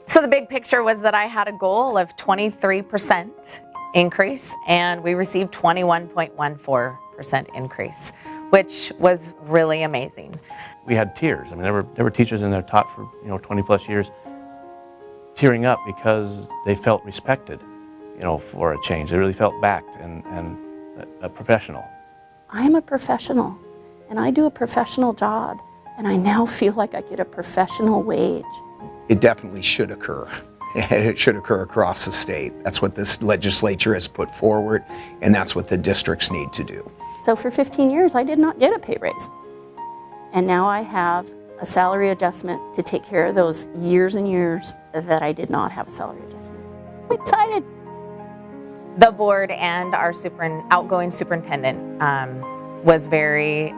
So the big picture was that I had a goal of 23% increase, and we received 21.14% increase, which was really amazing. We had tears. I mean, there were teachers in there taught for 20 plus years, tearing up because they felt respected, for a change. They really felt backed and a professional. I am a professional, and I do a professional job, and I now feel like I get a professional wage. It definitely should occur. It should occur across the state. That's what this legislature has put forward, and that's what the districts need to do. So for 15 years, I did not get a pay raise. And now I have a salary adjustment to take care of those years and years that I did not have a salary adjustment. I'm excited. The board and our outgoing superintendent was very,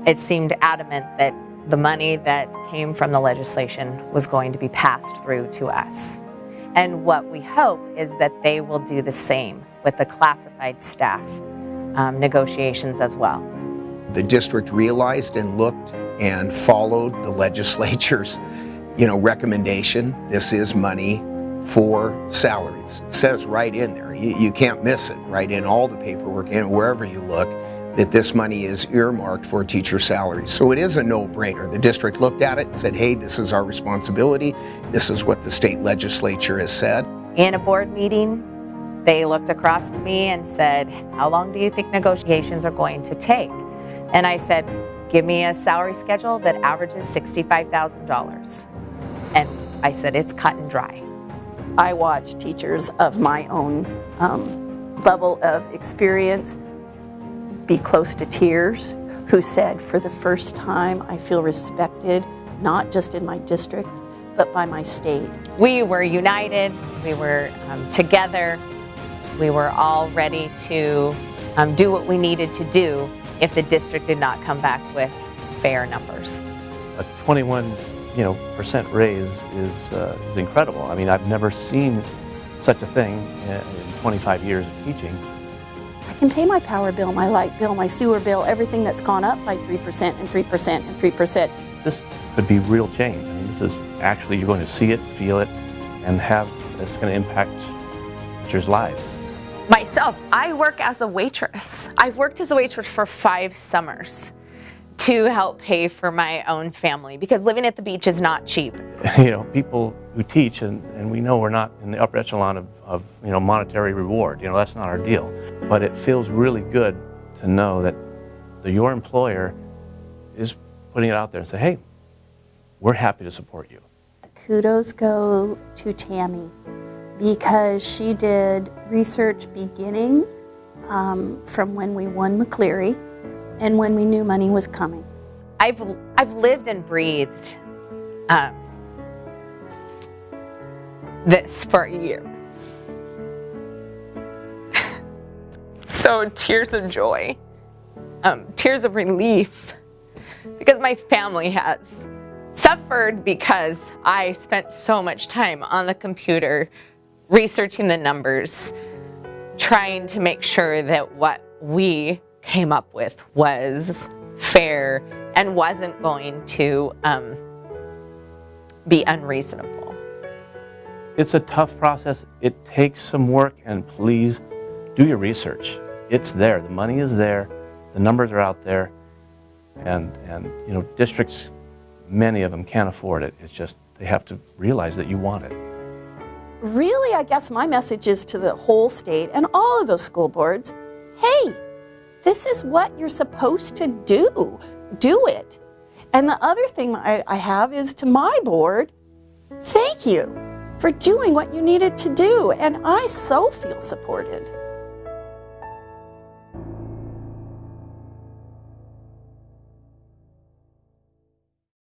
it seemed adamant that the money that came from the legislation was going to be passed through to us. And what we hope is that they will do the same with the classified staff negotiations as well. The district realized and looked and followed the legislature's, recommendation. This is money for salaries. It says right in there. You can't miss it, right in all the paperwork and wherever you look, that this money is earmarked for teacher salaries. So it is a no-brainer. The district looked at it and said, hey, this is our responsibility. This is what the state legislature has said. In a board meeting, they looked across to me and said, how long do you think negotiations are going to take? And I said, give me a salary schedule that averages $65,000. And I said, it's cut and dry. I watch teachers of my own level of experience be close to tears, who said, for the first time, I feel respected, not just in my district, but by my state. We were united, we were together, we were all ready to do what we needed to do if the district did not come back with fair numbers. A 21% raise is incredible. I mean, I've never seen such a thing in 25 years of teaching. I can pay my power bill, my light bill, my sewer bill, everything that's gone up by 3% and 3% and 3%. This could be real change. I mean, this is actually, you're going to see it, feel it, and it's going to impact teachers' lives. Myself, I work as a waitress. I've worked as a waitress for 5 summers to help pay for my own family because living at the beach is not cheap. People who teach, and we know we're not in the upper echelon of monetary reward. That's not our deal. But it feels really good to know that your employer is putting it out there and say, hey, we're happy to support you. Kudos go to Tammy because she did research beginning from when we won McCleary and when we knew money was coming. I've lived and breathed this for a year. So tears of joy, tears of relief, because my family has suffered because I spent so much time on the computer researching the numbers, trying to make sure that what we came up with was fair and wasn't going to be unreasonable. It's a tough process. It takes some work, and please do your research. It's there. The money is there. The numbers are out there. And districts, many of them can't afford it. It's just they have to realize that you want it. Really, I guess my message is to the whole state and all of those school boards, hey, this is what you're supposed to do. Do it. And the other thing I have is to my board, thank you for doing what you needed to do. And I so feel supported.